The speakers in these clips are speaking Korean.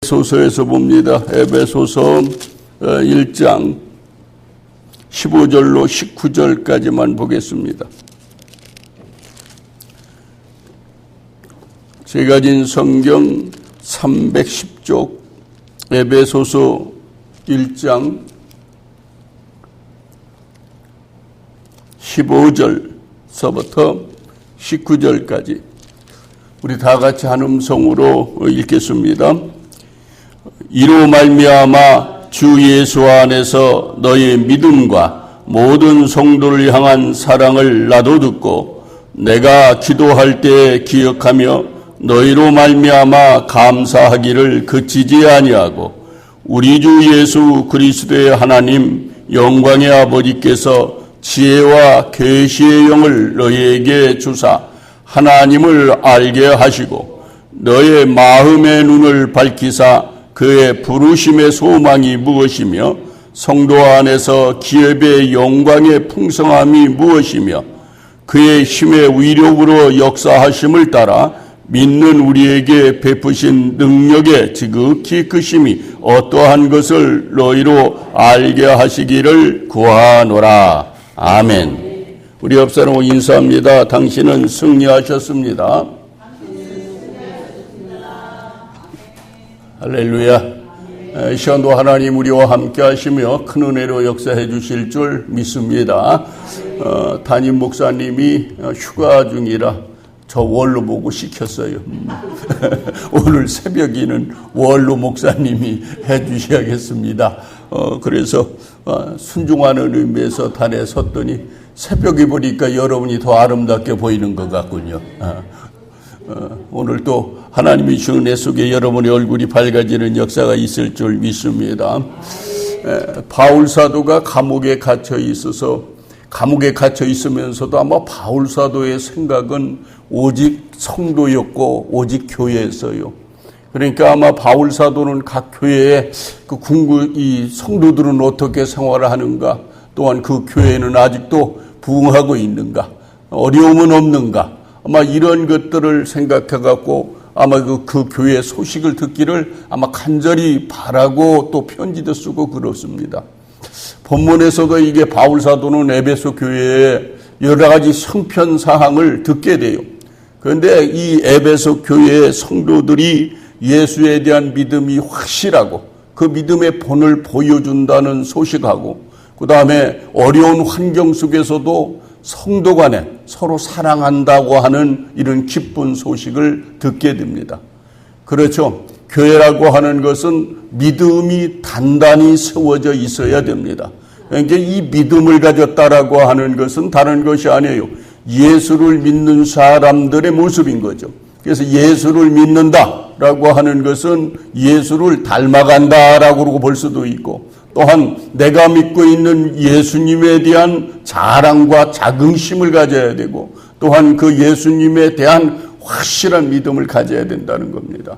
에베소서에서 봅니다. 에베소서 1장 15절로 19절까지만 보겠습니다. 제가 진 성경 310쪽 에베소서 1장 15절서부터 19절까지 우리 다 같이 한 음성으로 읽겠습니다. 이로 말미암아 주 예수 안에서 너희 믿음과 모든 성도를 향한 사랑을 나도 듣고 내가 기도할 때 기억하며 너희로 말미암아 감사하기를 그치지 아니하고 우리 주 예수 그리스도의 하나님 영광의 아버지께서 지혜와 계시의 영을 너희에게 주사 하나님을 알게 하시고 너의 마음의 눈을 밝히사 그의 부르심의 소망이 무엇이며 성도 안에서 기업의 영광의 풍성함이 무엇이며 그의 힘의 위력으로 역사하심을 따라 믿는 우리에게 베푸신 능력의 지극히 크심이 어떠한 것을 너희로 알게 하시기를 구하노라. 아멘. 우리 옆사람 인사합니다. 당신은 승리하셨습니다. 할렐루야. 이 시간도 하나님 우리와 함께 하시며 큰 은혜로 역사해 주실 줄 믿습니다. 담임 목사님이 휴가 중이라 저 원로 보고 시켰어요. 오늘 새벽에는 원로 목사님이 해 주셔야겠습니다. 그래서 순종하는 의미에서 단에 섰더니 새벽에 보니까 여러분이 더 아름답게 보이는 것 같군요. 오늘 또 하나님의 주신 은혜 속에 여러분의 얼굴이 밝아지는 역사가 있을 줄 믿습니다. 바울 사도가 감옥에 갇혀 있어서 감옥에 갇혀 있으면서도 아마 바울 사도의 생각은 오직 성도였고 오직 교회였어요. 그러니까 아마 바울 사도는 각 교회에 이 성도들은 어떻게 생활을 하는가, 또한 그 교회는 아직도 부흥하고 있는가, 어려움은 없는가, 아마 이런 것들을 생각해 갖고 아마 그 교회의 소식을 듣기를 아마 간절히 바라고 또 편지도 쓰고 그렇습니다. 본문에서도 이게 바울 사도는 에베소 교회의 여러 가지 형편 사항을 듣게 돼요. 그런데 이 에베소 교회의 성도들이 예수에 대한 믿음이 확실하고 그 믿음의 본을 보여준다는 소식하고, 그 다음에 어려운 환경 속에서도 성도 간에 서로 사랑한다고 하는 이런 기쁜 소식을 듣게 됩니다. 그렇죠. 교회라고 하는 것은 믿음이 단단히 세워져 있어야 됩니다. 그러니까 이 믿음을 가졌다라고 하는 것은 다른 것이 아니에요. 예수를 믿는 사람들의 모습인 거죠. 그래서 예수를 믿는다라고 하는 것은 예수를 닮아간다라고 볼 수도 있고, 또한 내가 믿고 있는 예수님에 대한 자랑과 자긍심을 가져야 되고, 또한 그 예수님에 대한 확실한 믿음을 가져야 된다는 겁니다.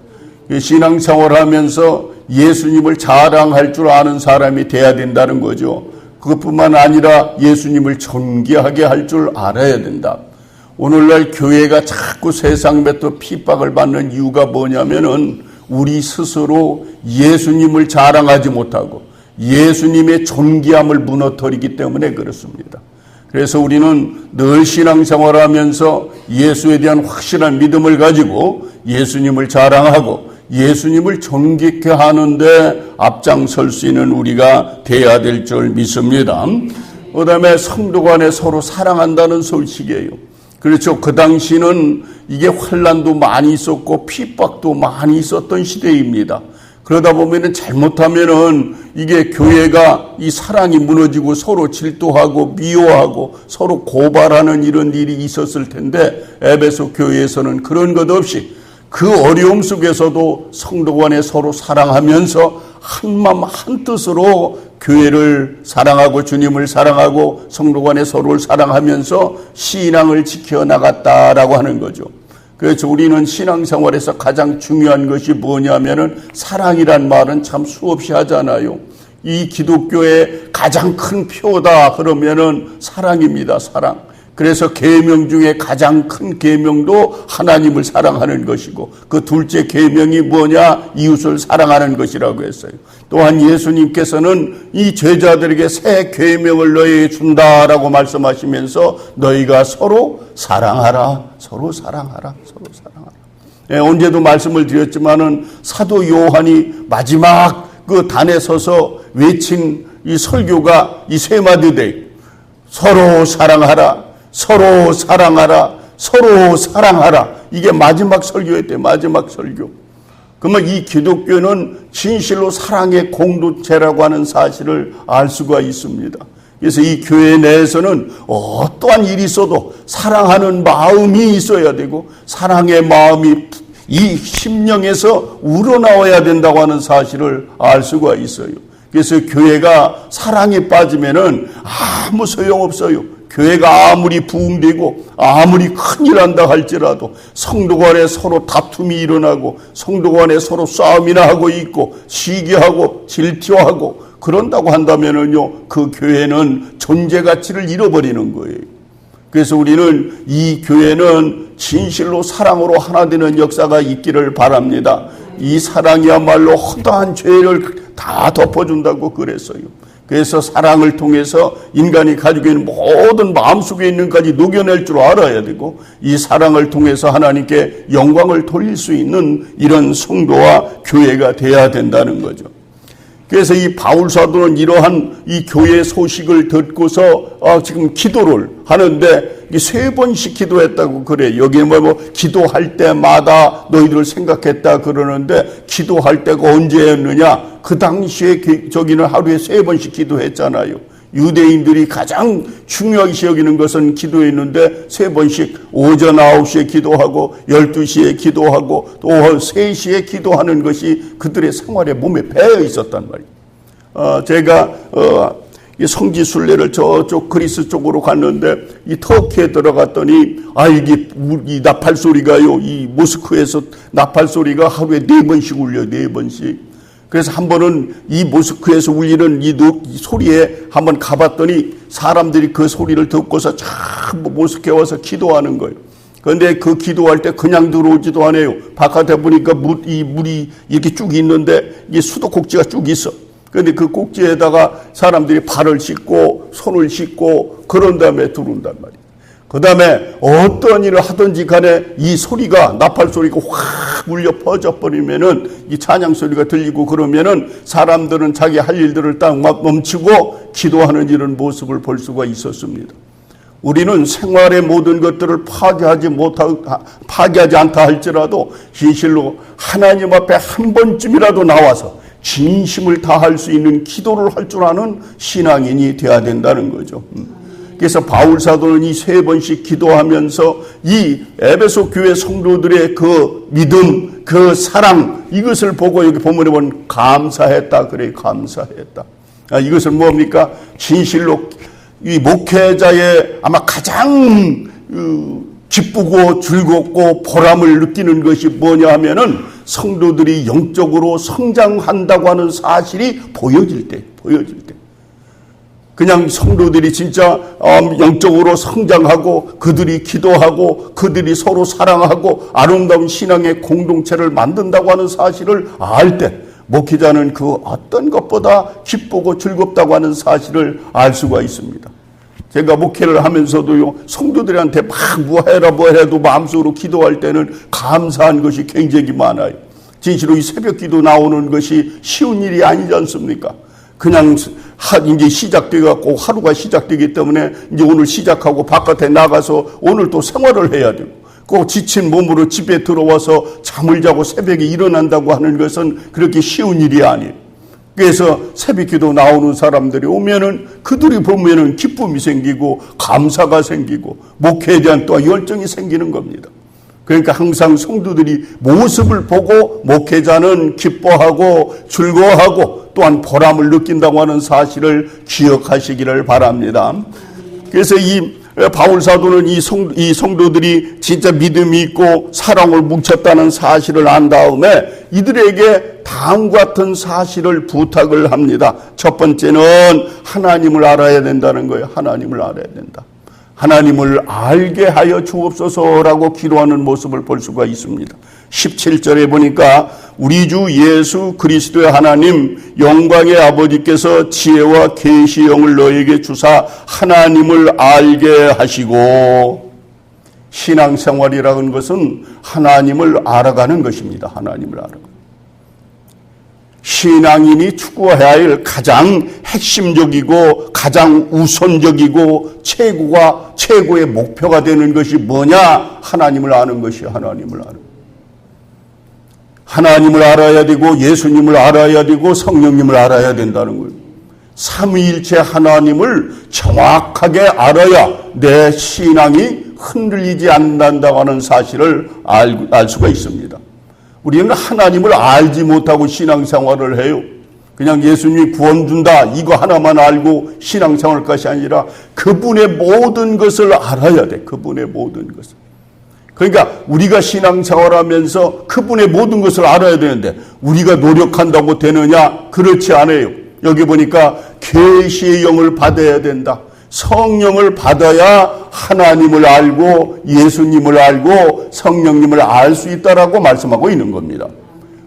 신앙생활하면서 예수님을 자랑할 줄 아는 사람이 돼야 된다는 거죠. 그것뿐만 아니라 예수님을 존귀하게 할 줄 알아야 된다. 오늘날 교회가 자꾸 세상 뱉어 핍박을 받는 이유가 뭐냐면은 우리 스스로 예수님을 자랑하지 못하고 예수님의 존귀함을 무너뜨리기 때문에 그렇습니다. 그래서 우리는 늘 신앙생활하면서 예수에 대한 확실한 믿음을 가지고 예수님을 자랑하고 예수님을 존귀케 하는데 앞장설 수 있는 우리가 돼야 될 줄 믿습니다. 그 다음에 성도 간에 서로 사랑한다는 소식이에요. 그렇죠. 그 당시는 이게 환난도 많이 있었고 핍박도 많이 있었던 시대입니다. 그러다 보면은 잘못하면은 이게 교회가 이 사랑이 무너지고 서로 질투하고 미워하고 서로 고발하는 이런 일이 있었을 텐데, 에베소 교회에서는 그런 것 없이 그 어려움 속에서도 성도 간에 서로 사랑하면서 한마음 한뜻으로 교회를 사랑하고 주님을 사랑하고 성도 간에 서로를 사랑하면서 신앙을 지켜나갔다라고 하는 거죠. 그래서 우리는 신앙생활에서 가장 중요한 것이 뭐냐면은 사랑이란 말은 참 수없이 하잖아요. 이 기독교의 가장 큰 표다 그러면은 사랑입니다. 사랑. 그래서 계명 중에 가장 큰 계명도 하나님을 사랑하는 것이고 그 둘째 계명이 뭐냐? 이웃을 사랑하는 것이라고 했어요. 또한 예수님께서는 이 제자들에게 새 계명을 너희에게 준다라고 말씀하시면서 너희가 서로 사랑하라, 서로 사랑하라, 서로 사랑하라. 예, 언제도 말씀을 드렸지만은 사도 요한이 마지막 그 단에 서서 외친 이 설교가 이 세 마디들 서로 사랑하라, 서로 사랑하라, 서로 사랑하라. 이게 마지막 설교였대, 마지막 설교. 그러면 이 기독교는 진실로 사랑의 공동체라고 하는 사실을 알 수가 있습니다. 그래서 이 교회 내에서는 어떠한 일이 있어도 사랑하는 마음이 있어야 되고 사랑의 마음이 이 심령에서 우러나와야 된다고 하는 사실을 알 수가 있어요. 그래서 교회가 사랑에 빠지면은 아무 소용없어요. 교회가 아무리 부흥되고 아무리 큰일 한다 할지라도 성도 간에 서로 다툼이 일어나고 성도 간에 서로 싸움이나 하고 있고 시기하고 질투하고 그런다고 한다면은요, 그 교회는 존재 가치를 잃어버리는 거예요. 그래서 우리는 이 교회는 진실로 사랑으로 하나 되는 역사가 있기를 바랍니다. 이 사랑이야말로 허다한 죄를 다 덮어준다고 그랬어요. 그래서 사랑을 통해서 인간이 가지고 있는 모든 마음속에 있는 것까지 녹여낼 줄 알아야 되고 이 사랑을 통해서 하나님께 영광을 돌릴 수 있는 이런 성도와 교회가 돼야 된다는 거죠. 그래서 이 바울 사도는 이러한 이 교회 소식을 듣고서 지금 기도를 하는데 3번씩 기도했다고 그래. 여기에 뭐 기도할 때마다 너희들을 생각했다 그러는데 기도할 때가 언제였느냐? 그 당시에 저기는 하루에 3번씩 기도했잖아요. 유대인들이 가장 중요하게 여기는 것은 기도했는데 3번씩 오전 9시에 기도하고 12시에 기도하고 또 3시에 기도하는 것이 그들의 생활에 몸에 배어 있었단 말이에요. 제가 성지 순례를 저쪽 그리스 쪽으로 갔는데 이 터키에 들어갔더니 이게 이 나팔 소리가요, 이 모스크에서 나팔 소리가 하루에 4번씩 울려요. 4번씩. 그래서 한 번은 이 모스크에서 울리는 이 소리에 한번 가봤더니 사람들이 그 소리를 듣고서 전부 모스크에 와서 기도하는 거예요. 그런데 그 기도할 때 그냥 들어오지도 않아요. 바깥에 보니까 이 물이 이렇게 쭉 있는데 이게 수도꼭지가 쭉 있어. 그런데 그 꼭지에다가 사람들이 발을 씻고 손을 씻고 그런 다음에 들어온단 말이에요. 그 다음에 어떤 일을 하든지 간에 이 소리가, 나팔 소리가 확 울려 퍼져버리면은 이 찬양 소리가 들리고 그러면은 사람들은 자기 할 일들을 딱 막 멈추고 기도하는 이런 모습을 볼 수가 있었습니다. 우리는 생활의 모든 것들을 파괴하지 않다 할지라도 진실로 하나님 앞에 한 번쯤이라도 나와서 진심을 다할 수 있는 기도를 할 줄 아는 신앙인이 되어야 된다는 거죠. 그래서 바울 사도는 이 3번씩 기도하면서 이 에베소 교회 성도들의 그 믿음, 그 사랑, 이것을 보고 여기 본문에 보면 감사했다 그래요. 감사했다. 이것을 뭡니까? 진실로 이 목회자의 아마 가장 기쁘고 즐겁고 보람을 느끼는 것이 뭐냐 하면은 성도들이 영적으로 성장한다고 하는 사실이 보여질 때. 그냥 성도들이 진짜 영적으로 성장하고 그들이 기도하고 그들이 서로 사랑하고 아름다운 신앙의 공동체를 만든다고 하는 사실을 알 때 목회자는 그 어떤 것보다 기쁘고 즐겁다고 하는 사실을 알 수가 있습니다. 제가 목회를 하면서도요, 성도들한테 막 뭐해도 마음속으로 기도할 때는 감사한 것이 굉장히 많아요. 진실로 이 새벽 기도 나오는 것이 쉬운 일이 아니지 않습니까? 그냥 이제 시작돼갖고 하루가 시작되기 때문에 이제 오늘 시작하고 바깥에 나가서 오늘 또 생활을 해야 되고 꼭 지친 몸으로 집에 들어와서 잠을 자고 새벽에 일어난다고 하는 것은 그렇게 쉬운 일이 아니에요. 그래서 새벽기도 나오는 사람들이 오면은 그들이 보면은 기쁨이 생기고 감사가 생기고 목회에 대한 또 열정이 생기는 겁니다. 그러니까 항상 성도들이 모습을 보고 목회자는 기뻐하고 즐거워하고 또한 보람을 느낀다고 하는 사실을 기억하시기를 바랍니다. 그래서 이 바울 사도는 이 성도들이 진짜 믿음이 있고 사랑을 뭉쳤다는 사실을 안 다음에 이들에게 다음과 같은 사실을 부탁을 합니다. 첫 번째는 하나님을 알아야 된다는 거예요. 하나님을 알아야 된다. 하나님을 알게 하여 주옵소서라고 기도하는 모습을 볼 수가 있습니다. 17절에 보니까 우리 주 예수 그리스도의 하나님 영광의 아버지께서 지혜와 계시의 영을 너에게 주사 하나님을 알게 하시고, 신앙생활이라는 것은 하나님을 알아가는 것입니다. 하나님을 알아가는. 신앙인이 추구해야 할 가장 핵심적이고 가장 우선적이고 최고의 목표가 되는 것이 뭐냐? 하나님을 아는 것이 하나님을 아는. 하나님을 알아야 되고 예수님을 알아야 되고 성령님을 알아야 된다는 거예요. 삼위일체 하나님을 정확하게 알아야 내 신앙이 흔들리지 않는다고 하는 사실을 알 수가 있습니다. 우리는 하나님을 알지 못하고 신앙생활을 해요. 그냥 예수님이 구원 준다 이거 하나만 알고 신앙생활할 것이 아니라 그분의 모든 것을 알아야 돼. 그분의 모든 것을. 그러니까 우리가 신앙생활하면서 그분의 모든 것을 알아야 되는데 우리가 노력한다고 되느냐? 그렇지 않아요. 여기 보니까 계시의 영을 받아야 된다. 성령을 받아야 하나님을 알고 예수님을 알고 성령님을 알 수 있다라고 말씀하고 있는 겁니다.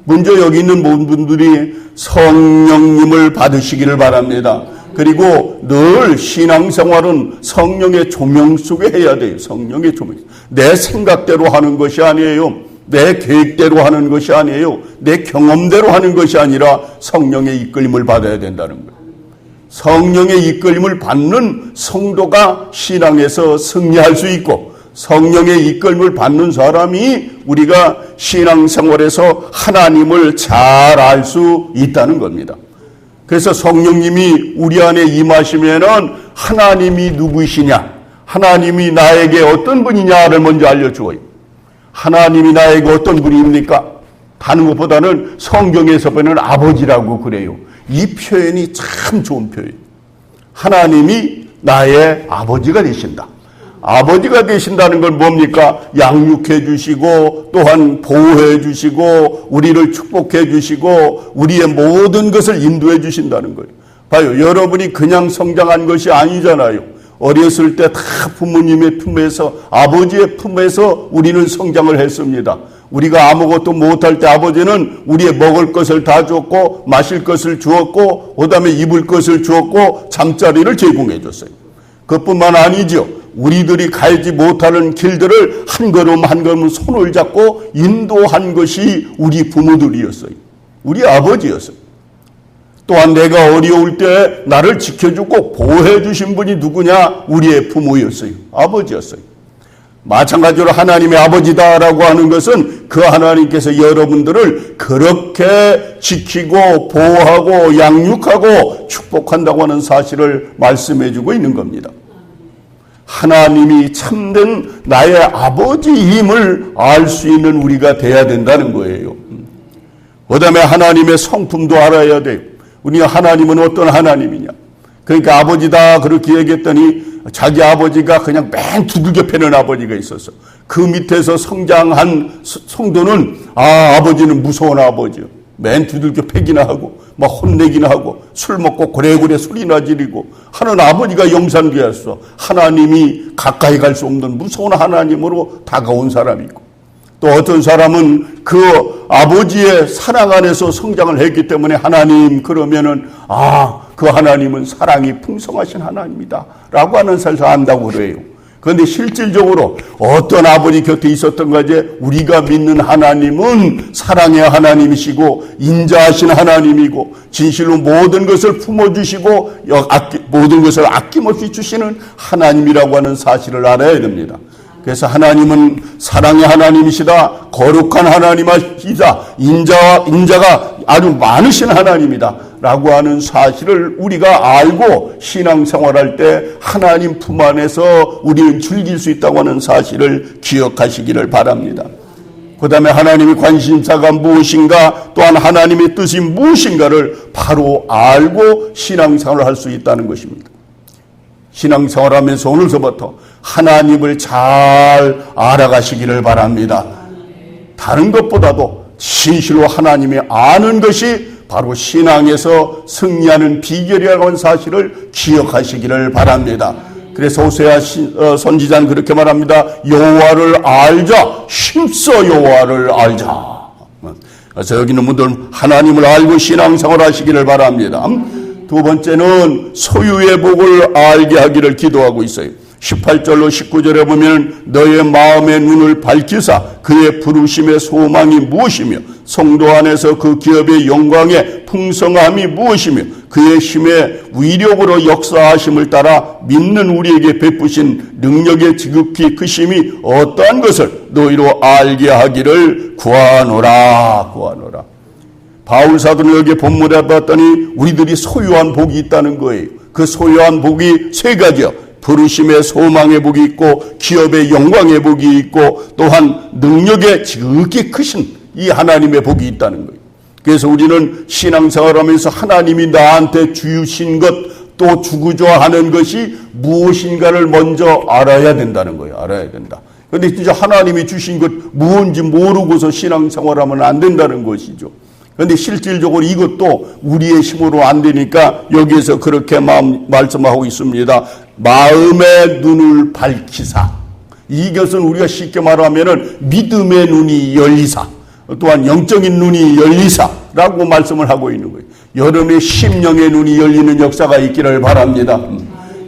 먼저 여기 있는 모든 분들이 성령님을 받으시기를 바랍니다. 그리고 늘 신앙생활은 성령의 조명 속에 해야 돼요. 성령의 조명. 내 생각대로 하는 것이 아니에요. 내 계획대로 하는 것이 아니에요. 내 경험대로 하는 것이 아니라 성령의 이끌림을 받아야 된다는 거예요. 성령의 이끌림을 받는 성도가 신앙에서 승리할 수 있고, 성령의 이끌림을 받는 사람이 우리가 신앙생활에서 하나님을 잘 알 수 있다는 겁니다. 그래서 성령님이 우리 안에 임하시면은 하나님이 누구이시냐, 하나님이 나에게 어떤 분이냐를 먼저 알려주어요. 하나님이 나에게 어떤 분입니까? 다른 것보다는 성경에서 보는 아버지라고 그래요. 이 표현이 참 좋은 표현이에요. 하나님이 나의 아버지가 되신다. 아버지가 되신다는 건 뭡니까? 양육해 주시고 또한 보호해 주시고 우리를 축복해 주시고 우리의 모든 것을 인도해 주신다는 거예요. 봐요. 여러분이 그냥 성장한 것이 아니잖아요. 어렸을 때 다 부모님의 품에서 아버지의 품에서 우리는 성장을 했습니다. 우리가 아무것도 못할 때 아버지는 우리의 먹을 것을 다 줬고 마실 것을 주었고 그다음에 입을 것을 주었고 잠자리를 제공해 줬어요. 그것뿐만 아니죠. 우리들이 가지 못하는 길들을 한 걸음 한 걸음 손을 잡고 인도한 것이 우리 부모들이었어요. 우리 아버지였어요. 또한 내가 어려울 때 나를 지켜주고 보호해 주신 분이 누구냐? 우리의 부모였어요. 아버지였어요. 마찬가지로 하나님의 아버지다라고 하는 것은 그 하나님께서 여러분들을 그렇게 지키고 보호하고 양육하고 축복한다고 하는 사실을 말씀해 주고 있는 겁니다. 하나님이 참된 나의 아버지임을 알 수 있는 우리가 돼야 된다는 거예요. 그 다음에 하나님의 성품도 알아야 돼요. 우리가 하나님은 어떤 하나님이냐. 그러니까 아버지다 그렇게 얘기했더니 자기 아버지가 그냥 맨 두들겨 패는 아버지가 있었어. 그 밑에서 성장한 성도는 아버지는 무서운 아버지요. 맨 두들겨 패기나 하고 막 혼내기나 하고 술 먹고 고래고래 소리나 지르고 하는 아버지가 영산되었어. 하나님이 가까이 갈 수 없는 무서운 하나님으로 다가온 사람이 있고, 또 어떤 사람은 그 아버지의 사랑 안에서 성장을 했기 때문에 하나님 그러면은 그 하나님은 사랑이 풍성하신 하나님이다 라고 하는 사실을 안다고 그래요. 그런데 실질적으로 어떤 아버지 곁에 있었던 거지? 우리가 믿는 하나님은 사랑의 하나님이시고 인자하신 하나님이고 진실로 모든 것을 품어주시고 모든 것을 아낌없이 주시는 하나님이라고 하는 사실을 알아야 됩니다. 그래서 하나님은 사랑의 하나님이시다. 거룩한 하나님이시다. 인자가 아주 많으신 하나님이다. 라고 하는 사실을 우리가 알고 신앙생활할 때 하나님 품 안에서 우리는 즐길 수 있다고 하는 사실을 기억하시기를 바랍니다. 그 다음에 하나님의 관심사가 무엇인가, 또한 하나님의 뜻이 무엇인가를 바로 알고 신앙생활을 할 수 있다는 것입니다. 신앙생활하면서 오늘서부터 하나님을 잘 알아가시기를 바랍니다. 다른 것보다도 진실로 하나님이 아는 것이 바로 신앙에서 승리하는 비결이라고 하는 사실을 기억하시기를 바랍니다. 그래서 호세아 선지자는 그렇게 말합니다. 여호와를 알자. 힘써 여호와를 알자. 그래서 여기 있는 분들 하나님을 알고 신앙생활 하시기를 바랍니다. 두 번째는 소유의 복을 알게 하기를 기도하고 있어요. 18절로 19절에 보면 너의 마음의 눈을 밝히사 그의 부르심의 소망이 무엇이며 성도 안에서 그 기업의 영광의 풍성함이 무엇이며 그의 힘의 위력으로 역사하심을 따라 믿는 우리에게 베푸신 능력의 지극히 크심이 어떠한 것을 너희로 알게 하기를 구하노라. 바울 사도는 여기 본문에 봤더니 우리들이 소유한 복이 있다는 거예요. 그 소유한 복이 세 가지요. 부르심의 소망의 복이 있고 기업의 영광의 복이 있고 또한 능력의 지극히 크신 이 하나님의 복이 있다는 거예요. 그래서 우리는 신앙생활하면서 하나님이 나한테 주신 것 또 주고자 하는 것이 무엇인가를 먼저 알아야 된다는 거예요. 알아야 된다. 그런데 진짜 하나님이 주신 것 무엇인지 모르고서 신앙생활하면 안 된다는 것이죠. 그런데 실질적으로 이것도 우리의 힘으로 안 되니까 여기에서 그렇게 말씀하고 있습니다. 마음의 눈을 밝히사. 이것은 우리가 쉽게 말하면은 믿음의 눈이 열리사. 또한 영적인 눈이 열리사라고 말씀을 하고 있는 거예요. 여러분의 심령의 눈이 열리는 역사가 있기를 바랍니다.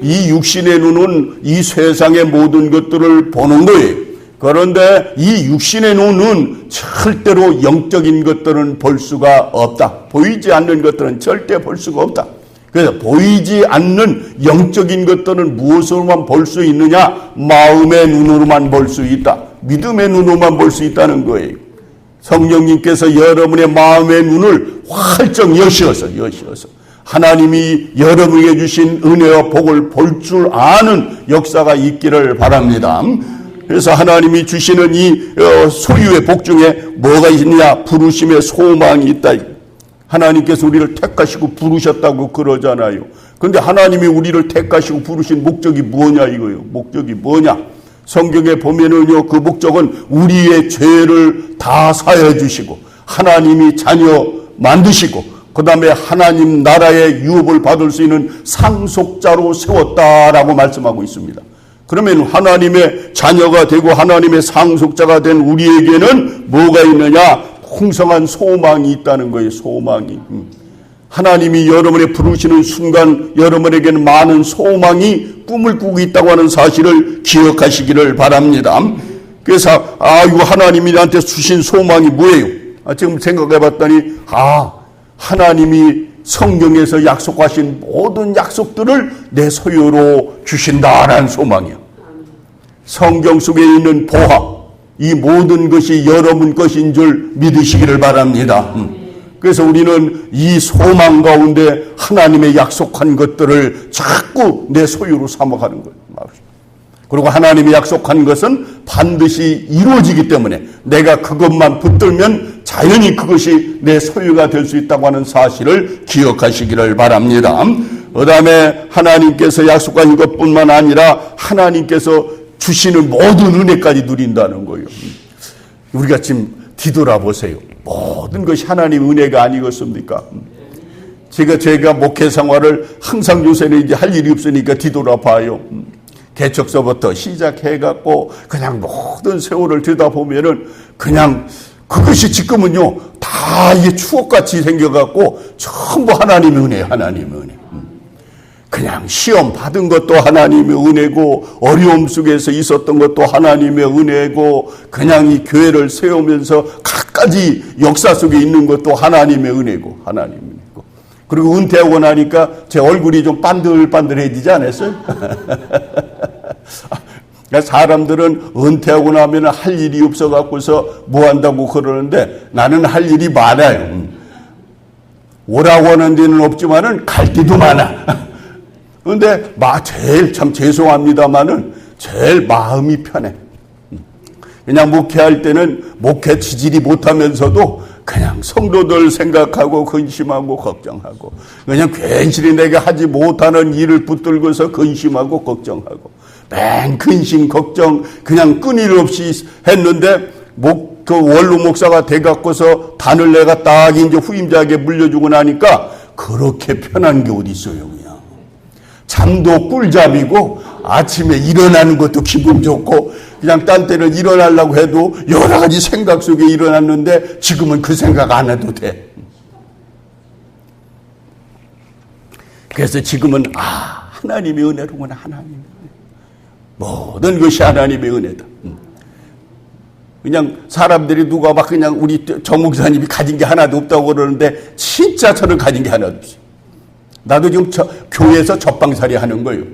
이 육신의 눈은 이 세상의 모든 것들을 보는 거예요. 그런데 이 육신의 눈은 절대로 영적인 것들은 볼 수가 없다. 보이지 않는 것들은 절대 볼 수가 없다. 그래서 보이지 않는 영적인 것들은 무엇으로만 볼 수 있느냐? 마음의 눈으로만 볼 수 있다. 믿음의 눈으로만 볼 수 있다는 거예요. 성령님께서 여러분의 마음의 눈을 활짝 여시어서 하나님이 여러분에게 주신 은혜와 복을 볼 줄 아는 역사가 있기를 바랍니다. 그래서 하나님이 주시는 이 소유의 복 중에 뭐가 있느냐? 부르심의 소망이 있다. 하나님께서 우리를 택하시고 부르셨다고 그러잖아요. 그런데 하나님이 우리를 택하시고 부르신 목적이 뭐냐 이거예요. 목적이 뭐냐? 성경에 보면은요, 그 목적은 우리의 죄를 다 사해 주시고 하나님이 자녀 만드시고 그 다음에 하나님 나라의 유업을 받을 수 있는 상속자로 세웠다라고 말씀하고 있습니다. 그러면 하나님의 자녀가 되고 하나님의 상속자가 된 우리에게는 뭐가 있느냐? 풍성한 소망이 있다는 거예요. 소망이. 하나님이 여러분의 부르시는 순간 여러분에게는 많은 소망이 꿈을 꾸고 있다고 하는 사실을 기억하시기를 바랍니다. 그래서 이거 하나님이 나한테 주신 소망이 뭐예요? 지금 생각해 봤더니 하나님이 성경에서 약속하신 모든 약속들을 내 소유로 주신다라는 소망이요. 성경 속에 있는 보화, 이 모든 것이 여러분 것인 줄 믿으시기를 바랍니다. 그래서 우리는 이 소망 가운데 하나님의 약속한 것들을 자꾸 내 소유로 삼아가는 거예요. 그리고 하나님이 약속한 것은 반드시 이루어지기 때문에 내가 그것만 붙들면 자연히 그것이 내 소유가 될 수 있다고 하는 사실을 기억하시기를 바랍니다. 그 다음에 하나님께서 약속한 것뿐만 아니라 하나님께서 주시는 모든 은혜까지 누린다는 거예요. 우리가 지금 뒤돌아보세요. 모든 것이 하나님 은혜가 아니겠습니까? 제가 목회 생활을 항상 요새는 이제 할 일이 없으니까 뒤돌아봐요. 개척서부터 시작해갖고 그냥 모든 세월을 들여다보면은 그냥 그것이 지금은요 다 이게 추억같이 생겨갖고 전부 하나님의 은혜, 하나님의 은혜. 그냥 시험 받은 것도 하나님의 은혜고 어려움 속에서 있었던 것도 하나님의 은혜고 그냥 이 교회를 세우면서 갖가지 역사 속에 있는 것도 하나님의 은혜고 하나님의 은혜고 그리고 은퇴하고 나니까 제 얼굴이 좀 반들반들해지지 않았어요? 사람들은 은퇴하고 나면 할 일이 없어갖고서 뭐 한다고 그러는데 나는 할 일이 많아요. 오라고 하는 데는 없지만은 갈 데도 많아. 그런데 제일 참 죄송합니다만은 제일 마음이 편해. 그냥 목회할 때는 목회 지질이 못하면서도 그냥 성도들 생각하고 근심하고 걱정하고 그냥 괜시리 내가 하지 못하는 일을 붙들고서 근심하고 걱정하고 맨 근심 걱정 그냥 끊임없이 했는데 그 원로 목사가 돼갖고서 단을 내가 딱 이제 후임자에게 물려주고 나니까 그렇게 편한 게 어디 있어요. 그냥 잠도 꿀잠이고 아침에 일어나는 것도 기분 좋고 그냥 딴 때는 일어나려고 해도 여러 가지 생각 속에 일어났는데 지금은 그 생각 안 해도 돼. 그래서 지금은 하나님의 은혜로구나. 하나님 모든 것이 하나님의 은혜다. 그냥 사람들이 누가 막 그냥 우리 정 목사님이 가진 게 하나도 없다고 그러는데 진짜 저는 가진 게 하나도 없어요. 나도 지금 교회에서 젖방살이 하는 거예요.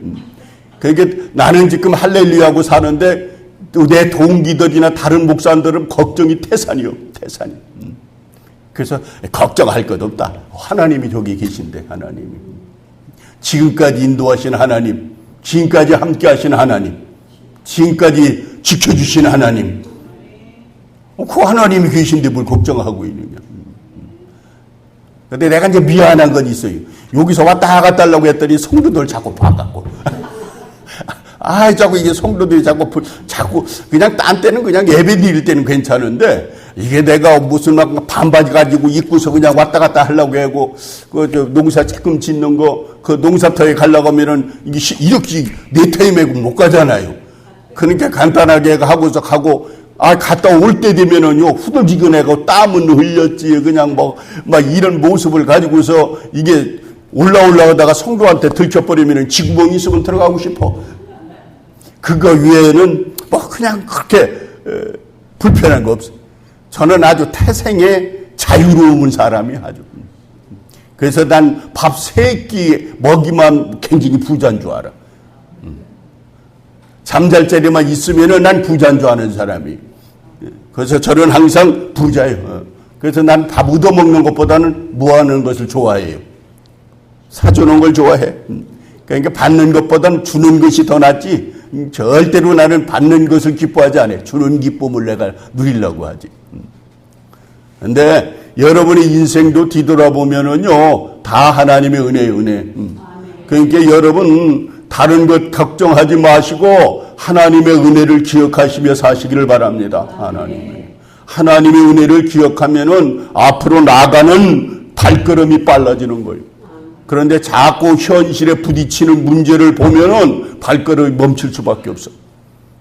그러니까 나는 지금 할렐루야하고 사는데 내 동기들이나 다른 목사들은 걱정이 태산이요. 태산이. 그래서 걱정할 것 없다. 하나님이 저기 계신데 하나님이. 지금까지 인도하신 하나님, 지금까지 함께 하신 하나님, 지금까지 지켜주신 하나님, 그 하나님이 계신데 뭘 걱정하고 있느냐. 근데 내가 이제 미안한 건 있어요. 여기서 왔다 갔다 하려고 했더니 성도들 자꾸 봐갖고. 자꾸 이게 성도들이 자꾸 그냥 딴 때는 그냥 예배 드릴 때는 괜찮은데 이게 내가 무슨 막 반바지 가지고 입고서 그냥 왔다 갔다 하려고 하고 농사 조금 짓는 거 그 농사터에 가려고 하면은 이렇게 네 타임에 못 가잖아요. 그러니까 간단하게 하고서 가고 갔다 올 때 되면은요 후들지근하고 땀은 흘렸지 그냥 막 이런 모습을 가지고서 이게 올라가다가 성도한테 들켜버리면은 지구멍이 있으면 들어가고 싶어. 그거 외에는 그냥 그렇게 불편한 거 없어. 저는 아주 태생의 자유로운 사람이 아주. 그래서 난 밥 3끼 먹이만 굉장히 부자인 줄 알아. 잠잘 자리만 있으면은 난 부자인 줄 아는 사람이. 그래서 저는 항상 부자예요. 그래서 난 밥 얻어먹는 것보다는 무하는 것을 좋아해요. 사주는 걸 좋아해. 그러니까 받는 것보다는 주는 것이 더 낫지. 절대로 나는 받는 것을 기뻐하지 않아요. 주는 기쁨을 내가 누리려고 하지. 근데 여러분의 인생도 뒤돌아보면은요, 다 하나님의 은혜예요, 은혜. 그러니까 여러분, 다른 것 걱정하지 마시고, 하나님의 은혜를 기억하시며 사시기를 바랍니다. 하나님의 은혜를 기억하면은 앞으로 나가는 발걸음이 빨라지는 거예요. 그런데 자꾸 현실에 부딪히는 문제를 보면은 발걸음이 멈출 수밖에 없어.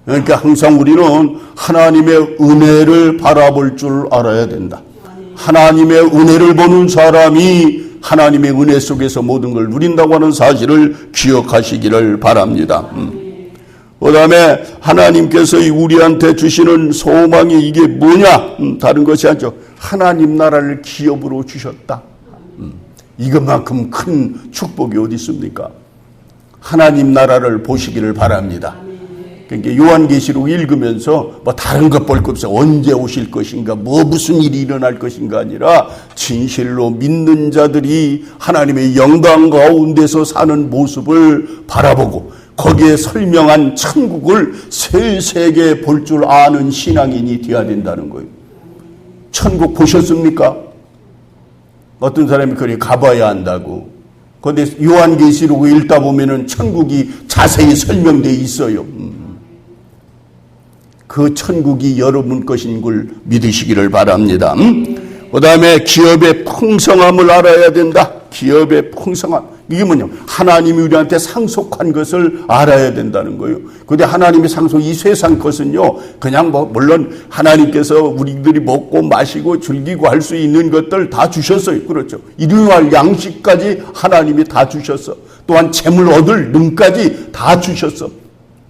그러니까 항상 우리는 하나님의 은혜를 바라볼 줄 알아야 된다. 하나님의 은혜를 보는 사람이 하나님의 은혜 속에서 모든 걸 누린다고 하는 사실을 기억하시기를 바랍니다. 그 다음에 하나님께서 우리한테 주시는 소망이 이게 뭐냐? 다른 것이 아니죠. 하나님 나라를 기업으로 주셨다. 이것만큼 큰 축복이 어디 있습니까? 하나님 나라를 보시기를 바랍니다. 그러니까 요한계시록 읽으면서 다른 것 볼 것 없어. 언제 오실 것인가, 무슨 일이 일어날 것인가 아니라 진실로 믿는 자들이 하나님의 영광 가운데서 사는 모습을 바라보고 거기에 설명한 천국을 세세게 볼 줄 아는 신앙인이 되어야 된다는 거예요. 천국 보셨습니까? 어떤 사람이 그래 가봐야 한다고. 그런데 요한계시록을 읽다 보면은 천국이 자세히 설명되어 있어요. 그 천국이 여러분 것인 걸 믿으시기를 바랍니다. 그 다음에 기업의 풍성함을 알아야 된다. 기업의 풍성함. 이게 뭐냐? 하나님이 우리한테 상속한 것을 알아야 된다는 거예요. 그런데 하나님의 상속, 이 세상 것은요, 그냥 물론 하나님께서 우리들이 먹고 마시고 즐기고 할 수 있는 것들 다 주셨어요. 그렇죠. 일용할 양식까지 하나님이 다 주셨어. 또한 재물 얻을 능까지 다 주셨어.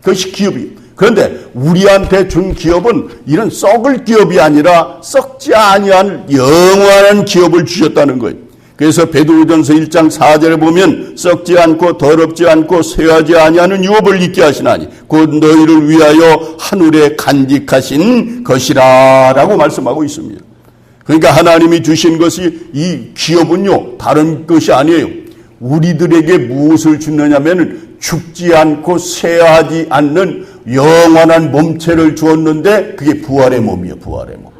그것이 기업이에요. 그런데 우리한테 준 기업은 이런 썩을 기업이 아니라 썩지 아니한 영원한 기업을 주셨다는 거예요. 그래서 베드로전서 1장 4절에 보면 썩지 않고 더럽지 않고 쇠하지 아니하는 유업을 잊게 하시나니 곧 너희를 위하여 하늘에 간직하신 것이라 라고 말씀하고 있습니다. 그러니까 하나님이 주신 것이 이 기업은요 다른 것이 아니에요. 우리들에게 무엇을 주느냐면 죽지 않고 쇠하지 않는 영원한 몸체를 주었는데 그게 부활의 몸이에요. 부활의 몸.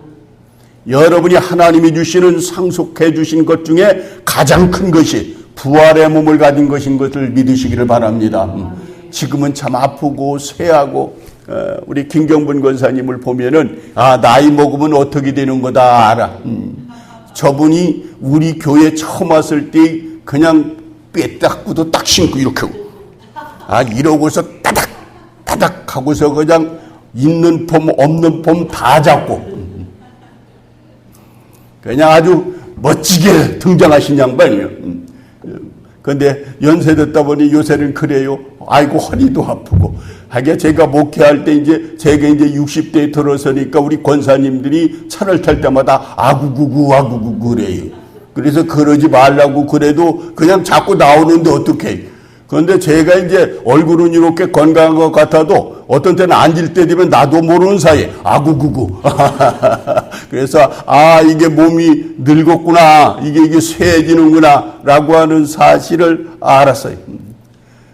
여러분이 하나님이 주시는 상속해 주신 것 중에 가장 큰 것이 부활의 몸을 가진 것인 것을 믿으시기를 바랍니다. 지금은 참 아프고 쇠하고 우리 김경분 권사님을 보면은 나이 먹으면 어떻게 되는 거다 알아. 저분이 우리 교회 처음 왔을 때 그냥 뼈딱구도 딱 신고 이렇게 이러고서 따닥 하고서 그냥 있는 폼 없는 폼 다 잡고 그냥 아주 멋지게 등장하신 양반이에요. 그런데 연세 듣다 보니 요새는 그래요. 아이고 허리도 아프고. 하게 제가 목회할 때 제가 60대에 들어서니까 우리 권사님들이 차를 탈 때마다 아구구구 그래요. 그래서 그러지 말라고 그래도 그냥 자꾸 나오는데 어떡해. 그런데 제가 얼굴은 이렇게 건강한 것 같아도 어떤 때는 앉을 때 되면 나도 모르는 사이에 아구구구. 그래서 이게 몸이 늙었구나. 이게 쇠해지는구나. 라고 하는 사실을 알았어요.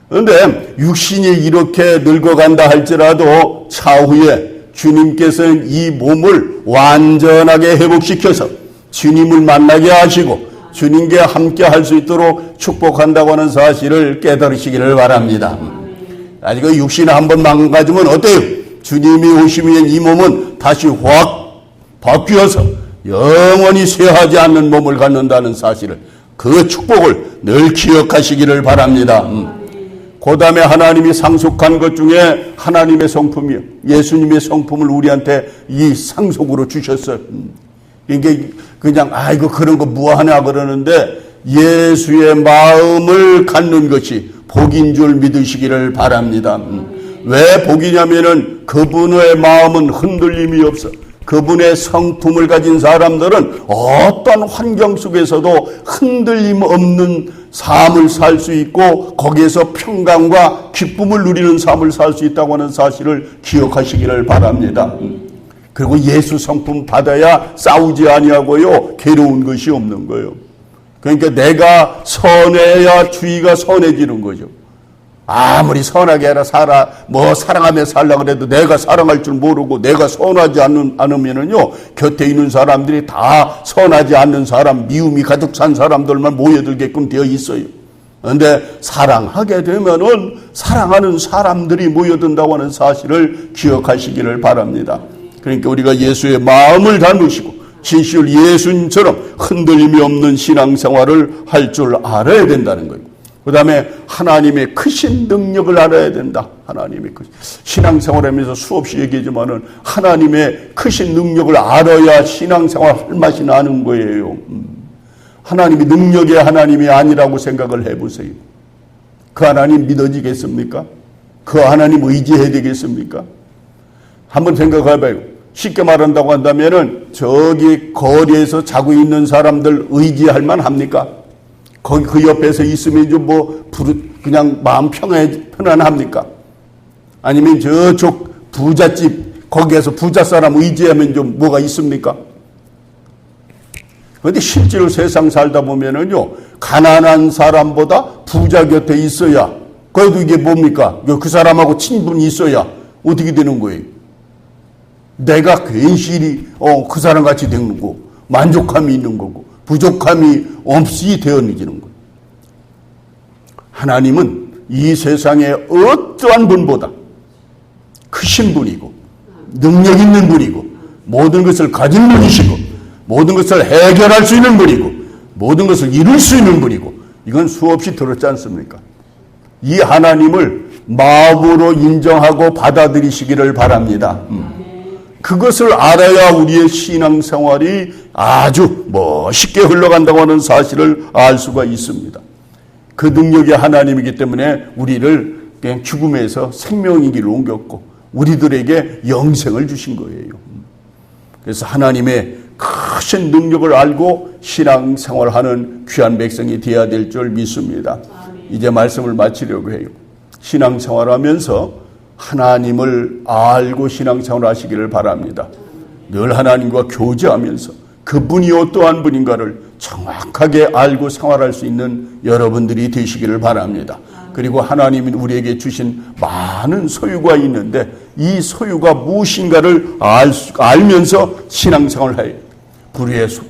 그런데 육신이 이렇게 늙어간다 할지라도 차후에 주님께서는 이 몸을 완전하게 회복시켜서 주님을 만나게 하시고 주님께 함께 할 수 있도록 축복한다고 하는 사실을 깨달으시기를 바랍니다. 아직 육신을 한번 망가지면 어때요? 주님이 오시면 이 몸은 다시 확 바뀌어서 영원히 쇠하지 않는 몸을 갖는다는 사실을, 그 축복을 늘 기억하시기를 바랍니다. 그 다음에 하나님이 상속한 것 중에 하나님의 성품이요, 예수님의 성품을 우리한테 이 상속으로 주셨어요. 이게 그냥 아이고 그런 거 뭐하냐 그러는데 예수의 마음을 갖는 것이 복인 줄 믿으시기를 바랍니다. 왜 복이냐면은 그분의 마음은 흔들림이 없어. 그분의 성품을 가진 사람들은 어떤 환경 속에서도 흔들림 없는 삶을 살 수 있고 거기에서 평강과 기쁨을 누리는 삶을 살 수 있다고 하는 사실을 기억하시기를 바랍니다. 그리고 예수 성품 받아야 싸우지 아니하고요, 괴로운 것이 없는 거예요. 그러니까 내가 선해야 주위가 선해지는 거죠. 아무리 선하게 해라 사랑하며 살라 그래도 내가 사랑할 줄 모르고 내가 선하지 않으면은요, 곁에 있는 사람들이 다 선하지 않는 사람, 미움이 가득 찬 사람들만 모여들게끔 되어 있어요. 그런데 사랑하게 되면은 사랑하는 사람들이 모여든다고 하는 사실을 기억하시기를 바랍니다. 그러니까 우리가 예수의 마음을 닮으시고 진실 예수님처럼 흔들림이 없는 신앙생활을 할 줄 알아야 된다는 거예요. 그 다음에 하나님의 크신 능력을 알아야 된다. 하나님의 신앙생활하면서 수없이 얘기하지만은 하나님의 크신 능력을 알아야 신앙생활 할 맛이 나는 거예요. 하나님이 능력의 하나님이 아니라고 생각을 해보세요. 그 하나님 믿어지겠습니까? 그 하나님 의지해야 되겠습니까? 한번 생각해봐요. 쉽게 말한다고 한다면은 저기 거리에서 자고 있는 사람들 의지할 만합니까? 거기 그 옆에서 있으면 좀 그냥 마음 편안합니까? 아니면 저쪽 부잣집 거기에서 부자 사람 의지하면 좀 뭐가 있습니까? 그런데 실제로 세상 살다 보면은요, 가난한 사람보다 부자 곁에 있어야, 그래도 이게 뭡니까? 그 사람하고 친분이 있어야 어떻게 되는 거예요? 내가 괜시리 그 사람 같이 되는 거고 만족감이 있는 거고 부족함이 없이 되어지는 거예요. 하나님은 이 세상의 어떠한 분보다 크신 분이고 능력 있는 분이고 모든 것을 가진 분이시고 모든 것을 해결할 수 있는 분이고 모든 것을 이룰 수 있는 분이고, 이건 수없이 들었지 않습니까? 이 하나님을 마음으로 인정하고 받아들이시기를 바랍니다. 그것을 알아야 우리의 신앙생활이 아주 멋있게 흘러간다고 하는 사실을 알 수가 있습니다. 그 능력이 하나님이기 때문에 우리를 그냥 죽음에서 생명의 길을 옮겼고 우리들에게 영생을 주신 거예요. 그래서 하나님의 크신 능력을 알고 신앙생활하는 귀한 백성이 되어야 될 줄 믿습니다. 이제 말씀을 마치려고 해요. 신앙생활하면서 하나님을 알고 신앙생활 하시기를 바랍니다. 늘 하나님과 교제하면서 그분이 어떠한 분인가를 정확하게 알고 생활할 수 있는 여러분들이 되시기를 바랍니다. 그리고 하나님이 우리에게 주신 많은 소유가 있는데 이 소유가 무엇인가를 알면서 신앙생활을 해요.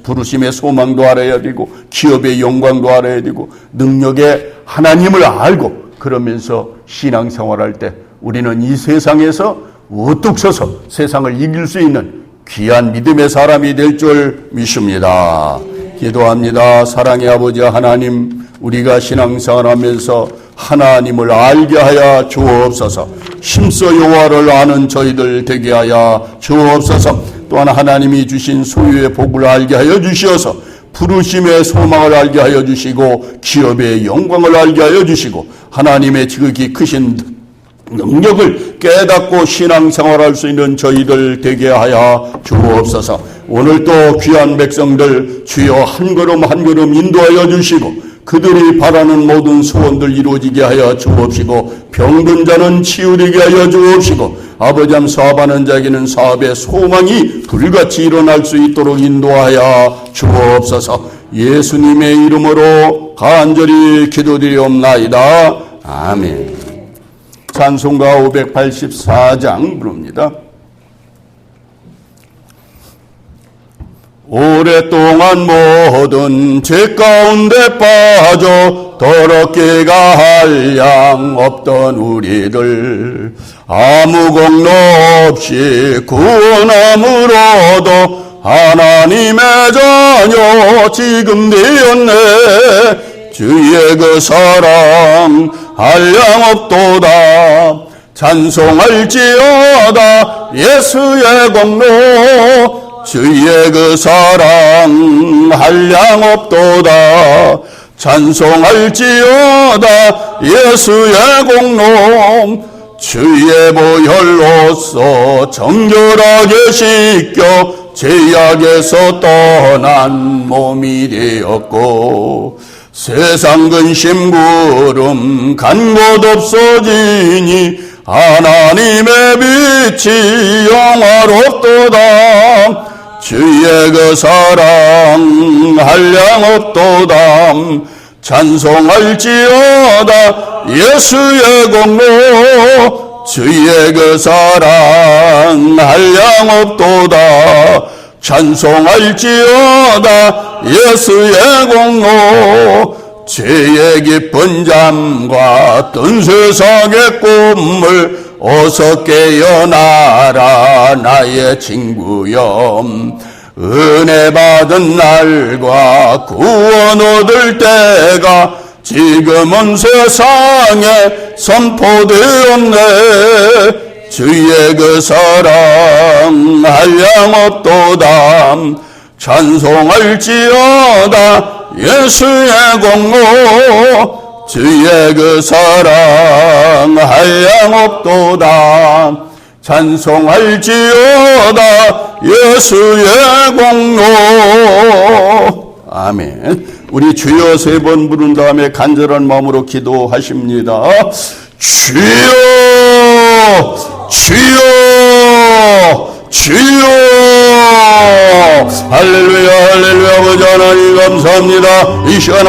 부르심의 소망도 알아야 되고 기업의 영광도 알아야 되고 능력의 하나님을 알고 그러면서 신앙생활할 때 우리는 이 세상에서 우뚝 서서 세상을 이길 수 있는 귀한 믿음의 사람이 될 줄 믿습니다. 기도합니다. 사랑의 아버지 하나님, 우리가 신앙생활하면서 하나님을 알게 하여 주옵소서. 힘써 여호와를 아는 저희들 되게 하여 주옵소서. 또한 하나님이 주신 소유의 복을 알게 하여 주시어서 부르심의 소망을 알게 하여 주시고 기업의 영광을 알게 하여 주시고 하나님의 지극히 크신 능력을 깨닫고 신앙생활할 수 있는 저희들 되게 하여 주옵소서. 오늘도 귀한 백성들 주여 한 걸음 한 걸음 인도하여 주시고 그들이 바라는 모든 소원들 이루어지게 하여 주옵시고 병든 자는 치유되게 하여 주옵시고 아버지 사업하는 자에게는 사업의 소망이 불같이 일어날 수 있도록 인도하여 주옵소서. 예수님의 이름으로 간절히 기도드리옵나이다. 아멘. 찬송가 584장 부릅니다. 오랫동안 모든 죄 가운데 빠져 더럽게 갈 양 없던 우리를 아무 공로 없이 구원함으로도 하나님의 자녀 지금 되었네. 주의 그 사랑 한량 없도다. 찬송할지어다 예수의 공로 주의 그 사랑 한량 없도다. 찬송할지어다 예수의 공로 주의 보혈로서 정결하게 씻겨 죄악에서 떠난 몸이 되었고 세상 근심 구름 간 곳 없어지니 하나님의 빛이 영화롭도다. 주의 그 사랑 한량 없도다. 찬송할지어다 예수의 공로 주의 그 사랑 한량 없도다. 찬송할지어다 예수의 공로 죄의 깊은 잠과 뜬 세상의 꿈을 어서 깨어나라 나의 친구여. 은혜 받은 날과 구원 얻을 때가 지금은 세상에 선포되었네. 주의 그 사랑 한량 없도다. 찬송할지어다 예수의 공로 주의 그 사랑 한량 없도다. 찬송할지어다 예수의 공로. 아멘. 우리 주여 세 번 부른 다음에 간절한 마음으로 기도하십니다. 주여 주여 주여. 할렐루야 할렐루야. 아버지 하나님 감사합니다. 이 시간